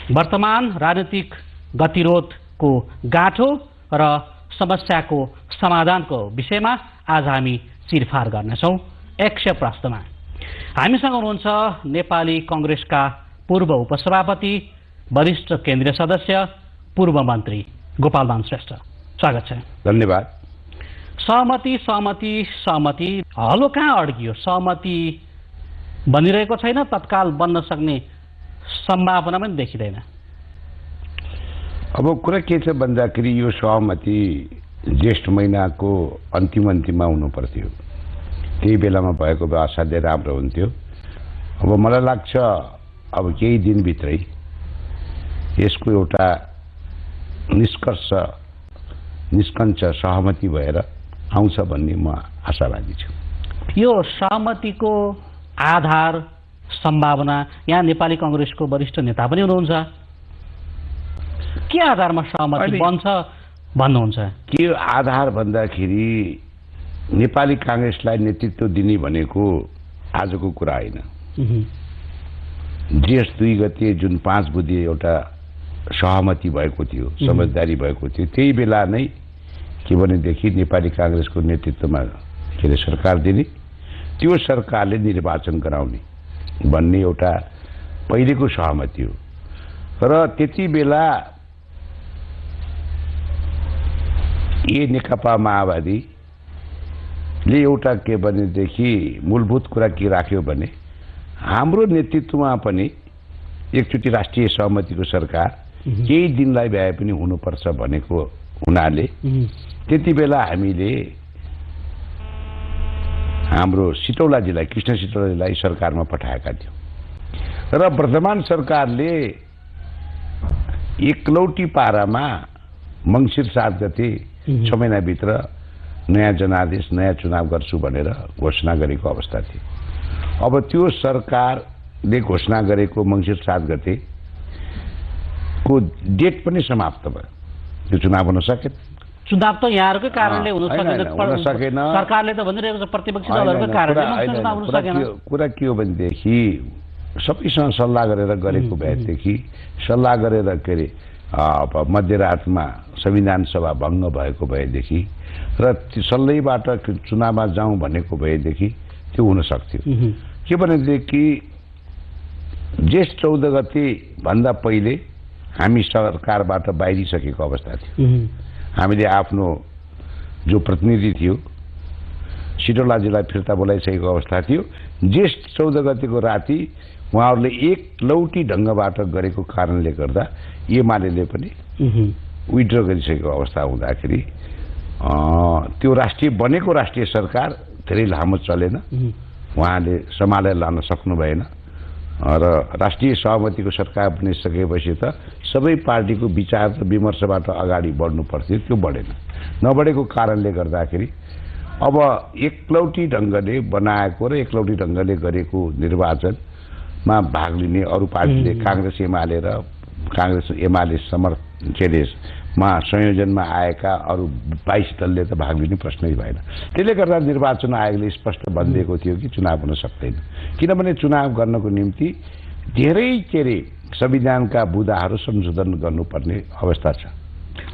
वर्तमान राजनीतिक गतिरोधको गाँठो र समस्याको समाधानको विषयमा आज हामी चिरफार गर्नेछौँ 100 प्रश्नमा। हामीसँग हुनुहुन्छ नेपाली कांग्रेसका पूर्व उपसभापति, वरिष्ठ केन्द्रीय सदस्य, पूर्व मन्त्री गोपालमान श्रेष्ठ। स्वागत छ। धन्यवाद। सहमति सहमति सहमति, हलो कहाँ अड्कियो? सहमति बनिरहेको छैन, तत्काल बन्न सक्ने सम्भावना पनि देखिँदैन। अब कुरा के छ भन्दाखेरि यो सहमति ज्येष्ठ महिनाको अन्तिममा हुनु पर्थ्यो। त्यही बेलामा भएको भए असाध्यै राम्रो हुन्थ्यो। अब मलाई लाग्छ अब केही दिनभित्रै यसको एउटा निष्कर्ष सहमति भएर आउँछ भन्ने म आशावादी छु। यो सहमतिको आधार सम्भावना, यहाँ नेपाली कांग्रेसको वरिष्ठ नेता पनि हुनुहुन्छ, के आधारमा सहमति बन्छ भन्नुहुन्छ? के आधार भन्दाखेरि नेपाली कांग्रेसलाई नेतृत्व दिने भनेको आजको कुरा होइन। जेठ 2 गते जुन 5 बुँदे एउटा सहमति भएको थियो, समझदारी भएको थियो, त्यही बेला नै के भनेदेखि नेपाली कांग्रेसको नेतृत्वमा के अरे सरकार दिने, त्यो सरकारले निर्वाचन गराउने भन्ने एउटा पहिलेको सहमति हो। र त्यति बेला ये नेकपा माओवादीले एउटा के भनेदेखि मूलभूत कुरा के राख्यो भने हाम्रो नेतृत्वमा पनि एकचोटि राष्ट्रिय सहमतिको सरकार केही दिनलाई भए पनि हुनुपर्छ भनेको हुनाले त्यति बेला हामीले हाम्रो सिटौलाजीलाई, कृष्ण सिटौलाजीलाई सरकारमा पठाएका थियौँ। र वर्तमान सरकारले एकलौटी पारामा मंसिर 7 गते 6 महिनाभित्र नयाँ जनादेश, नयाँ चुनाव गर्छु भनेर घोषणा गरेको अवस्था थियो। अब त्यो सरकारले घोषणा गरेको मंसिर 7 गते को डेट पनि समाप्त भयो। त्यो चुनाव हुन सकेन। चुनाव त यहाँहरुकै कारणले हुन सकेन। सरकारले त भनिरहेको छ प्रतिपक्षी दलहरुको कारणले चुनाव हुन सकेन। कुरा के हो भनेदेखि सबैसँग सल्लाह गरेर गरेको भएदेखि सल्लाह गरेर के अरे मध्यरातमा संविधान सभा भङ्ग भएको भएदेखि र सल्लैबाट चुनावमा जाउँ भनेको भएदेखि त्यो हुन सक्थ्यो। के भनेदेखि जेठ 14 गते भन्दा पहिले हामी सरकारबाट बाहिरिसकेको अवस्था थियो। हामीले आफ्नो जो प्रतिनिधि थियो सिटौलाजीलाई फिर्ता बोलाइसकेको अवस्था थियो। जेठ 14 गतेको राति उहाँहरूले एकलौटी ढङ्गबाट गरेको कारणले गर्दा एमाले पनि विथड्र गरिसकेको अवस्था हुँदाखेरि त्यो बनेको राष्ट्रिय सरकार धेरै लामो चलेन। उहाँले सम्हालेर लान सक्नु भएन र राष्ट्रिय सहमतिको सरकार बनिसकेपछि त सबै पार्टीको विचार र विमर्शबाट अगाडि बढ्नु पर्थ्यो, त्यो बढेन। नबढेको कारणले गर्दाखेरि अब एकलौटी ढङ्गले बनाएको र एकलौटी ढङ्गले गरेको निर्वाचनमा भाग लिने अरू पार्टीले कांग्रेस एमाले मा संयोजनमा आएका अरू 22 दलले त भाग लिने प्रश्नै भएन। त्यसले गर्दा निर्वाचन आयोगले स्पष्ट भनिदिएको थियो कि चुनाव हुन सक्दैन, किनभने चुनाव गर्नको निम्ति धेरै संविधानका बुँदाहरू संशोधन गर्नुपर्ने अवस्था छ।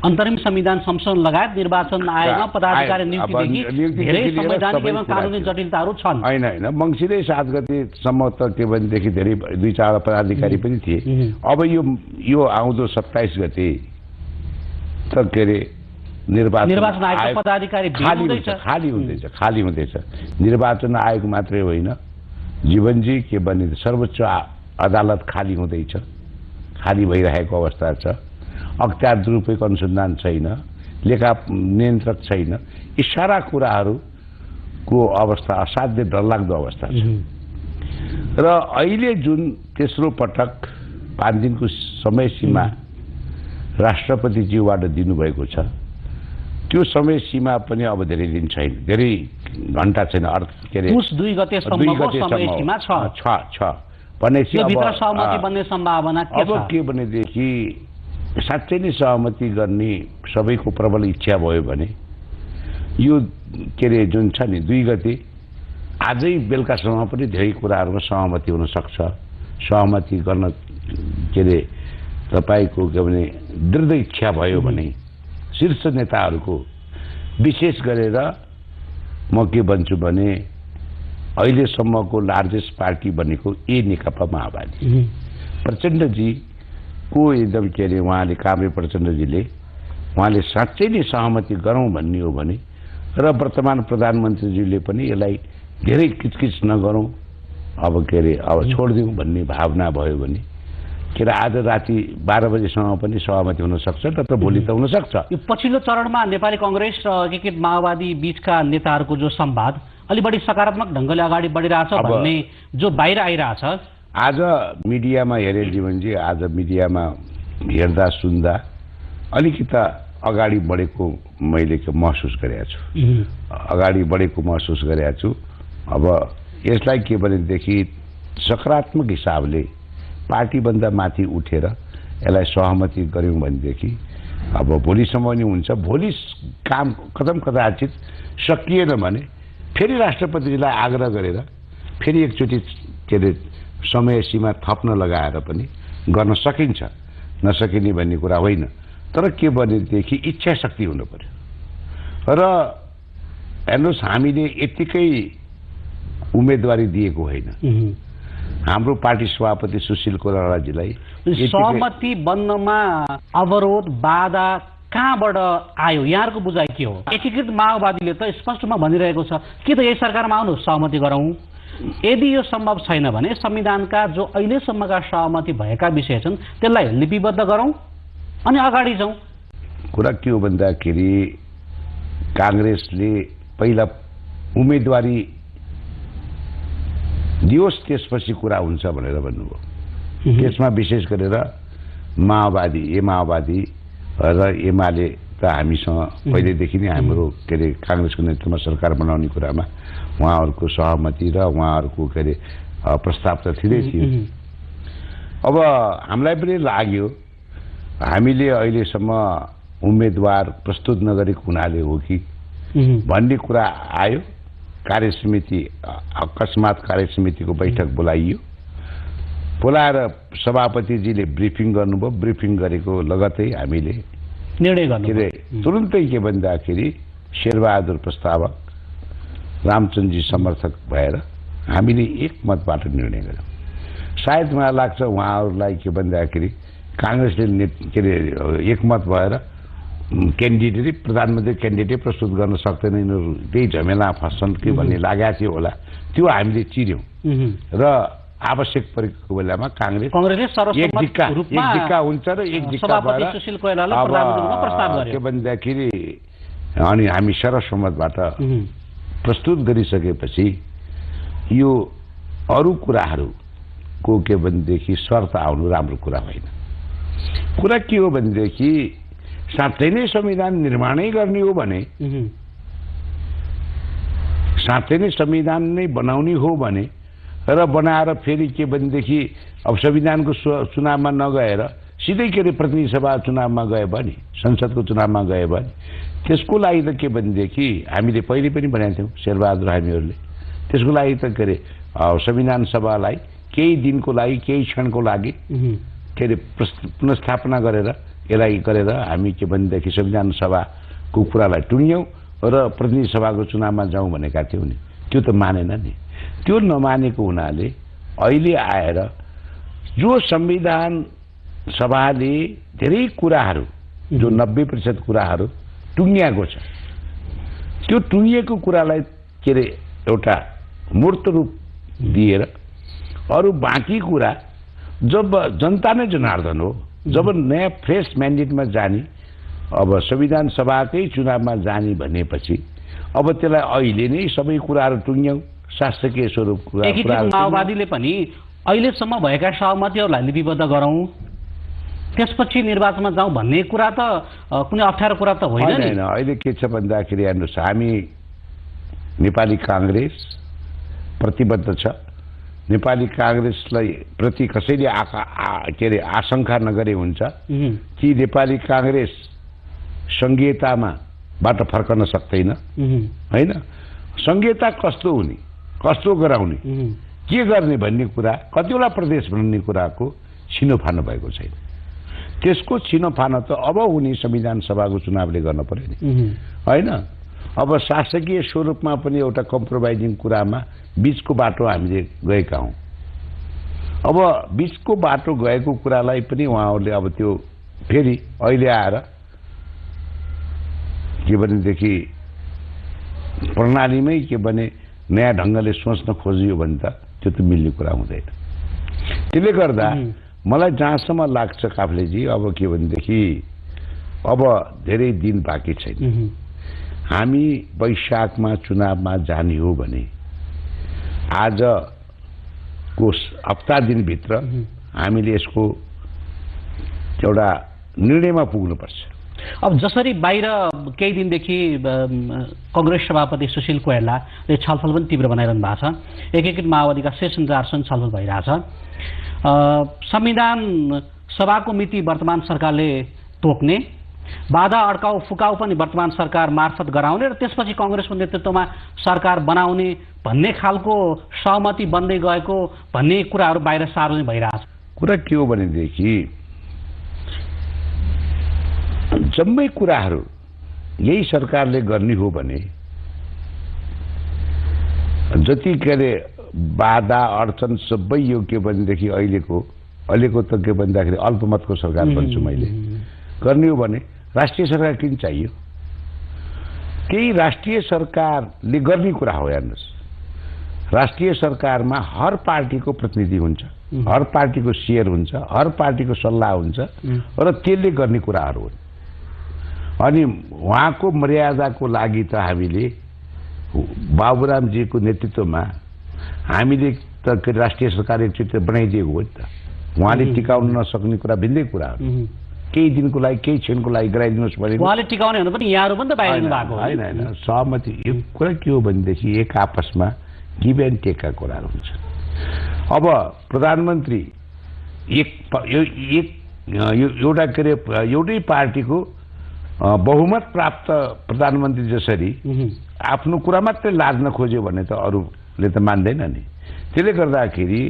अन्तरिम संविधान संशोधन लगायत निर्वाचन आयोगमा पदाधिकारी नियुक्तिदेखि धेरै संवैधानिक एवं कानुनी जटिलताहरू छन्। होइन, मंसिरै 7 गतेसम्म त के भनेदेखि धेरै 2-4 पदाधिकारी पनि थिए। अब यो आउँदो 27 गते त के अरे निर्वाचन आयोगको पदाधिकारी खाली हुँदैछ। निर्वाचन आयोग मात्रै होइन, जीवनजी के भने सर्वोच्च अदालत खाली हुँदैछ, खाली भइरहेको अवस्था छ। अख्तियार दुरुपयोग अनुसन्धान छैन, लेखा नियन्त्रक छैन। यी सारा कुराहरूको अवस्था असाध्यै डरलाग्दो अवस्था छ। र अहिले जुन तेस्रो पटक 5 दिनको समय सीमा राष्ट्रपतिज्यूबाट दिनुभएको छ, त्यो समय सीमा पनि अब धेरै दिन छैन, धेरै घण्टा छैन। के अरे 2 गतेसम्मको समय सीमा छ भनेपछि अब सहमति बन्ने सम्भावना के छ? अब के भनेदेखि साँच्चै नै सहमति गर्ने सबैको प्रबल इच्छा भयो भने यो के अरे जुन छ नि 2 गते आजै बेलुकासम्म पनि धेरै कुराहरूमा सहमति हुन सक्छ। सहमति गर्न के अरे तपाईको के भने दृढ इच्छा भयो भने शीर्ष नेताहरूको विशेष गरेर म के भन्छु भने अहिलेसम्मको लार्जेस्ट पार्टी बनेको ए नेकपा माओवादी प्रचण्डजी को एकदम के अरे उहाँले काभ्रे प्रचण्डजीले उहाँले साँच्चै नै सहमति गरौँ भन्ने हो भने र वर्तमान प्रधानमन्त्रीजीले पनि यसलाई धेरै किचकिच नगरौँ अब के अरे अब छोडिदिउँ भन्ने भावना भयो भने के अरे आज राति 12 बजेसम्म पनि सहमति हुन सक्छ नत्र भोलि त हुन सक्छ। यो पछिल्लो चरणमा नेपाली कांग्रेस र एकीकृत माओवादी बीचका नेताहरूको जो संवाद अलि बढी सकारात्मक ढंगले अगाडि बढिरहेछ भन्ने जो बाहिर आइरहेछ। आज मिडियामा हेरे जीवनजी आज मिडियामा हेर्दा सुन्दा अलिकति अगाडि बढेको मैले महसुस गरेको छु अगाडि बढेको महसुस गरेको छु। अब यसलाई के भनेदेखि सकारात्मक हिसाबले पार्टीभन्दा माथि उठेर यसलाई सहमति गर्यौं भनेदेखि अब भोलिसम्म नि हुन्छ। भोलि काम कदाचित सकिएन भने फेरि राष्ट्रपतिजीलाई आग्रह गरेर फेरि एकचोटि के अरे समय सीमा थप्न लगाएर पनि गर्न सकिन्छ नसकिने भन्ने कुरा होइन। तर के भनेदेखि इच्छा शक्ति हुनु पर्यो र हेर्नुहोस् हामीले यतिकै उम्मेदवारी दिएको होइन। हाम्रो पार्टी सभापति सुशील कोइरालाजीलाई सहमति बन्नमा अवरोध बाधा कहाँबाट आयो यहाँको बुझाइ के हो? एकीकृत माओवादीले त स्पष्टमा भनिरहेको छ कि त यही सरकारमा आउनु सहमति गरौँ। यदि यो सम्भव छैन भने संविधानका जो अहिलेसम्मका सहमति भएका विषय छन् त्यसलाई लिपिबद्ध गरौँ अनि अगाडि जाउँ। कुरा के हो भन्दाखेरि कांग्रेसले पहिला उम्मेदवारी दियोस् त्यसपछि कुरा हुन्छ भनेर भन्नुभयो। त्यसमा विशेष गरेर माओवादी र एमाले त हामीसँग पहिलेदेखि नै हाम्रो के अरे कांग्रेसको नेतृत्वमा सरकार बनाउने कुरामा उहाँहरूको सहमति र उहाँहरूको के अरे प्रस्ताव त थिँदै थियो। अब हामीलाई पनि लाग्यो हामीले अहिलेसम्म उम्मेदवार प्रस्तुत नगरेको हुनाले हो कि भन्ने कुरा आयो। कार्यसमिति अकस्मात कार्यसमितिको बैठक बोलाइयो। बोलाएर सभापतिजीले ब्रिफिङ गर्नुभयो। ब्रिफिङ गरेको लगतै हामीले निर्णय गर्नु तुरुन्तै के भन्दाखेरि शेरबहादुर प्रस्तावक रामचन्द्रजी समर्थक भएर हामीले एकमतबाट निर्णय गर्यौं। सायद मलाई लाग्छ उहाँहरूलाई के भन्दाखेरि कांग्रेसले के अरे एकमत भएर क्यान्डिडेट प्रधानमन्त्री क्यान्डिडेट प्रस्तुत गर्न सक्दैन यिनीहरू त्यही झमेला फस्छन् कि भन्ने लागेको थियो होला। त्यो हामीले चिर्यौं र आवश्यक परेको बेलामा कांग्रेसले एक दिक्का हुन्छ र एक दिक्का भएर के भन्दाखेरि अनि हामी सर्वसम्मतबाट प्रस्तुत गरिसकेपछि यो अरू कुराहरूको के भनेदेखि शर्त आउनु राम्रो कुरा होइन। कुरा के हो भनेदेखि साँच्चै नै संविधान निर्माणै गर्ने हो भने साँच्चै नै संविधान नै बनाउने हो भने र बनाएर फेरि के भनेदेखि अब संविधानको चुनावमा नगएर सिधै के अरे प्रतिनिधि सभा चुनावमा गए भने संसदको चुनावमा गए भने त्यसको लागि त के भनेदेखि हामीले पहिले पनि भनेका थियौँ शेरबहादुर हामीहरूले त्यसको लागि त के अरे संविधान सभालाई केही दिनको लागि केही क्षणको लागि के अरे पुनर्स्थापना गरेर यसलाई गरेर हामी के भनेदेखि संविधान सभाको कुरालाई टुङ्ग्यौँ र प्रतिनिधि सभाको चुनावमा जाउँ भनेका थियौँ नि। त्यो त मानेन नि। त्यो नमानेको हुनाले अहिले आएर जो संविधान सभाले धेरै कुराहरू जो 90% कुराहरू टुङ्गिएको छ त्यो टुङ्गिएको कुरालाई के अरे एउटा मूर्त रूप दिएर अरू बाँकी कुरा जब जनता नै जनार्दन हो जब नयाँ फ्रेश म्यान्डेटमा जाने अब संविधान सभाकै चुनावमा जाने भनेपछि अब त्यसलाई अहिले नै सबै कुराहरू टुङ्ग्यौं शासकीय स्वरूप कुरा। माओवादीले पनि अहिलेसम्म भएका सहमतिहरूलाई लिपिबद्ध गरौँ त्यसपछि निर्वाचनमा जाउँ भन्ने कुरा त कुनै अप्ठ्यारो कुरा त होइन नि। अहिले के छ भन्दाखेरि हेर्नुहोस् हामी नेपाली कांग्रेस प्रतिबद्ध छ। नेपाली कांग्रेसलाई प्रति कसैले के अरे आशंका नगरे हुन्छ कि नेपाली कांग्रेस संघीयताबाट फर्कन सक्दैन हैन। संघीयता कस्तो हुने कस्तो गराउने के गर्ने भन्ने कुरा कतिवटा प्रदेश भन्ने कुराको छिनोफानो भएको छैन। त्यसको छिनोफानो त अब हुने संविधान सभाको चुनावले गर्न पर्यो नि होइन। अब शासकीय स्वरूपमा पनि एउटा कम्प्रोमाइजिङ कुरामा बीचको बाटो हामीले गएका हौँ। अब बीचको बाटो गएको कुरालाई पनि उहाँहरूले अब त्यो फेरि अहिले आएर के भनेदेखि प्रणालीमै के भने नयाँ ढङ्गले सोच्न खोजियो भने त त्यो त मिल्ने कुरा हुँदैन। त्यसले गर्दा मलाई जहाँसम्म लाग्छ काफ्लेजी, अब के भनेदेखि अब धेरै दिन बाँकी छैन। हामी वैशाखमा चुनावमा जाने हो भने आजको हप्ता दिनभित्र हामीले यसको एउटा निर्णयमा पुग्नुपर्छ। अब जसरी बाहिर केही दिनदेखि कांग्रेस सभापति सुशील कोइरालाले छलफल पनि तीव्र बनाइरहनु भएको छ, एकीकृत माओवादीका शीर्ष नेताहरूसँग छलफल भइरहेछ। संविधान सभाको मिति वर्तमान सरकारले तोक्ने, बाधा अड्काउ फुकाउ पनि वर्तमान सरकार मार्फत गराउने र त्यसपछि कांग्रेसको नेतृत्वमा सरकार बनाउने भन्ने खालको सहमति बन्दै गएको भन्ने कुराहरू बाहिर सार्वजनिक भइरहेछ। कुरा के हो भनेदेखि जम्मै कुराहरू यही सरकारले गर्ने हो भने जति के अरे बाधा अडचन सबै यो के भनेदेखि अहिलेको त के भन्दाखेरि अल्पमतको सरकार भन्छु मैले, गर्ने हो भने राष्ट्रिय सरकार किन चाहियो? त्यही राष्ट्रिय सरकारले गर्ने कुरा हो। हेर्नुहोस्, राष्ट्रिय सरकारमा हर पार्टीको प्रतिनिधि हुन्छ, हर पार्टीको सेयर हुन्छ, हर पार्टीको सल्लाह हुन्छ र त्यसले गर्ने कुराहरू हुन्। अनि उहाँको मर्यादाको लागि त हामीले बाबुरामजीको नेतृत्वमा हामीले त राष्ट्रिय सरकार एकचोटि बनाइदिएको हो नि त। उहाँले टिकाउन नसक्ने कुरा भिन्दै कुरा हो। केही दिनको लागि केही क्षणको लागि गराइदिनुहोस् भने उहाँले टिकाउने हुनु पनि यहाँहरू पनि त बाहिर भएको होइन। होइन, सहमति यो कुरा के हो भनेदेखि एक आपसमा गिभ एन्ड टेकका कुराहरू हुन्छ। अब प्रधानमन्त्री एउटा के अरे एउटै पार्टीको बहुमत प्राप्त प्रधानमन्त्री जसरी आफ्नो कुरा मात्रै लाद्न खोज्यो भने त अरूले त मान्दैन नि। त्यसले गर्दाखेरि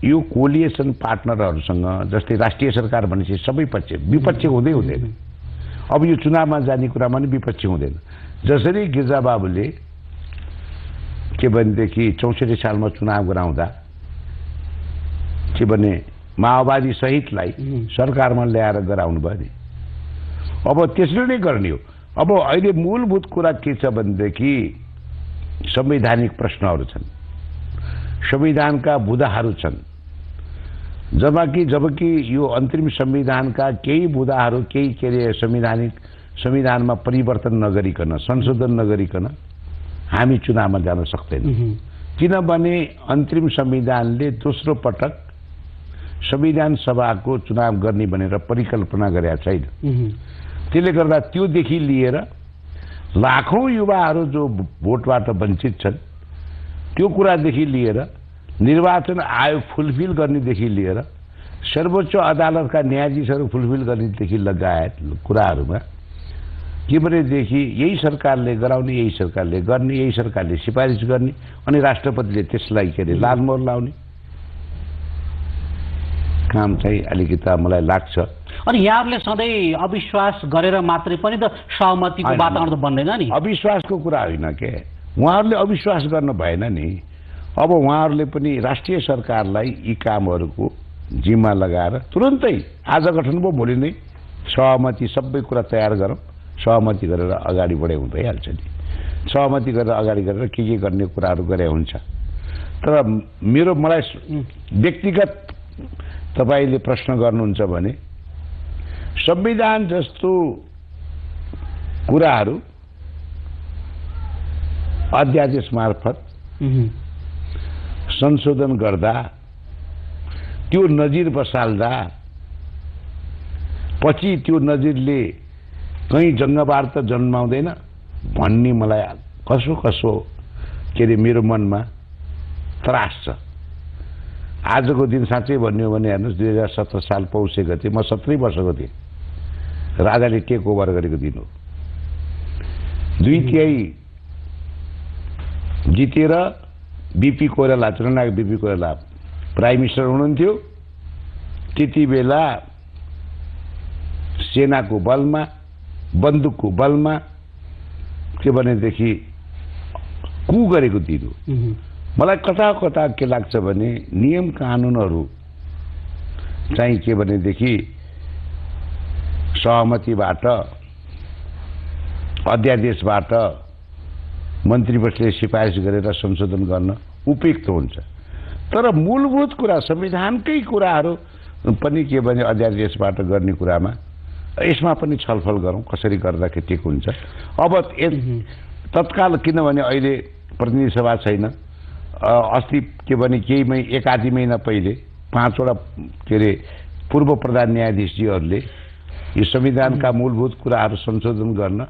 यो कोलिएसन पार्टनरहरूसँग जस्तै राष्ट्रिय सरकार भनेपछि सबै पक्ष विपक्ष हुँदै हुँदैन। अब यो चुनावमा जाने कुरामा नि विपक्ष हुँदैन। जसरी गिरिजाबाबुले के भनेदेखि 64 सालमा चुनाव गराउँदा के भने माओवादी सहितलाई सरकारमा ल्याएर गराउनु भयो नि। अब त्यसरी नै गर्ने हो। अब अहिले मूलभूत कुरा के छ भनेदेखि संवैधानिक प्रश्नहरू छन्, संविधानका बुदाहरू छन्। जबकि यो अन्तरिम संविधानका केही बुदाहरू केही के अरे संविधानमा परिवर्तन नगरिकन, संशोधन नगरिकन हामी चुनावमा जान सक्दैनौँ। किनभने अन्तरिम संविधानले दोस्रो पटक संविधान सभाको चुनाव गर्ने भनेर परिकल्पना गरेका छैन। त्यसले गर्दा त्योदेखि लिएर लाखौं युवाहरू जो भोटबाट वञ्चित छन् त्यो कुरादेखि लिएर निर्वाचन आयोग फुलफिल गर्नेदेखि लिएर सर्वोच्च अदालतका न्यायाधीशहरू फुलफिल गर्नेदेखि लगायत कुराहरूमा के भनेदेखि यही सरकारले गराउने, यही सरकारले गर्ने, यही सरकारले सिफारिस गर्ने अनि राष्ट्रपतिले त्यसलाई के अरे लालमोहर लाउने काम चाहिँ अलिकति मलाई लाग्छ। अनि यहाँहरूले सधैँ अविश्वास गरेर मात्रै पनि त सहमतिको वातावरण त बन्दैन नि। अविश्वासको कुरा होइन के, उहाँहरूले अविश्वास गर्न भएन नि। अब उहाँहरूले पनि राष्ट्रिय सरकारलाई यी कामहरूको जिम्मा लगाएर तुरन्तै आज गठन भयो भोलि नै सहमति सबै कुरा तयार गरौँ, सहमति गरेर अगाडि बढे हुँदैहाल्छ नि। सहमति गरेर अगाडि गरेर के गर्ने कुराहरू गरे हुन्छ। तर मलाई व्यक्तिगत तपाईले प्रश्न गर्नुहुन्छ भने संविधान जस्तो कुराहरू अध्यादेश मार्फत संशोधन गर्दा त्यो नजिर बसाल्दा पछि त्यो नजिरले कहीं जंगबार त जन्माउँदैन भन्ने मलाई कसो के अरे मेरो मनमा त्रास छ। आजको दिन साँच्चै भन्यो भने हेर्नुस् 2017 साल पौषे गते म 17 वर्षको थिएँ, राजाले टेक ओभर गरेको दिन हो। 2/3 जितेर बीपी कोइराला, जननायक बीपी कोइराला प्राइम मिनिस्टर हुनुहुन्थ्यो। त्यति बेला सेनाको बलमा, बन्दुकको बलमा के भनेदेखि कु गरेको दिन हो। मलाई कता कता के लाग्छ भने नियम कानुनहरू चाहिँ के भनेदेखि सहमतिबाट, अध्यादेशबाट मन्त्रीहरूले सिफारिस गरेर संशोधन गर्न उपयुक्त हुन्छ। तर मूलभूत कुरा, संविधानकै कुराहरू पनि के भने अध्यादेशबाट गर्ने कुरामा यसमा पनि छलफल गरौँ, कसरी गर्दाखेरि ठिक हुन्छ। अब तत्काल, किनभने अहिले प्रतिनिधि सभा छैन, अस्ति के भने केही एक आधी महिना पहिले 5 वटा के अरे पूर्व प्रधान न्यायाधीशजीहरूले यो संविधानका मूलभूत कुराहरू संशोधन गर्न,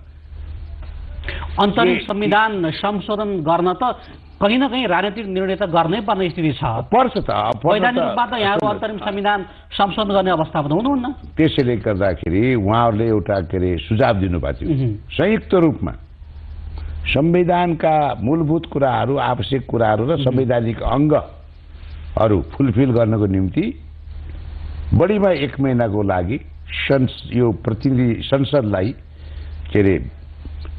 अन्तरिम संविधान संशोधन गर्न त कहीँ न कहीँ राजनीतिक निर्णय त गर्नै पर्ने स्थिति छ। पर्छ त, वैधानिक रूपमा त यहाँको अन्तरिम संविधान संशोधन गर्ने अवस्थामा त हुनुहुन्न। त्यसैले गर्दाखेरि उहाँहरूले एउटा के अरे सुझाव दिनुभएको थियो, संयुक्त रूपमा संविधानका मूलभूत कुराहरू, आवश्यक कुराहरू र संवैधानिक अङ्गहरू फुलफिल गर्नको निम्ति बढीमा 1 महिनाको लागि यो प्रतिनिधि संसदलाई के अरे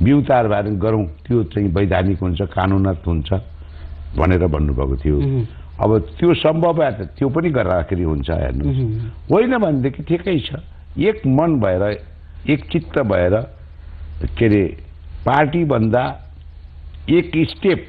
विउतार गरौँ, त्यो चाहिँ वैधानिक हुन्छ, कानुनत हुन्छ भनेर भन्नुभएको थियो। अब त्यो सम्भव भए त त्यो पनि गर्दाखेरि हुन्छ। हेर्नुहोस्, होइन भनेदेखि ठिकै छ, एक मन भएर, एक चित्त भएर के अरे पार्टीभन्दा एक स्टेप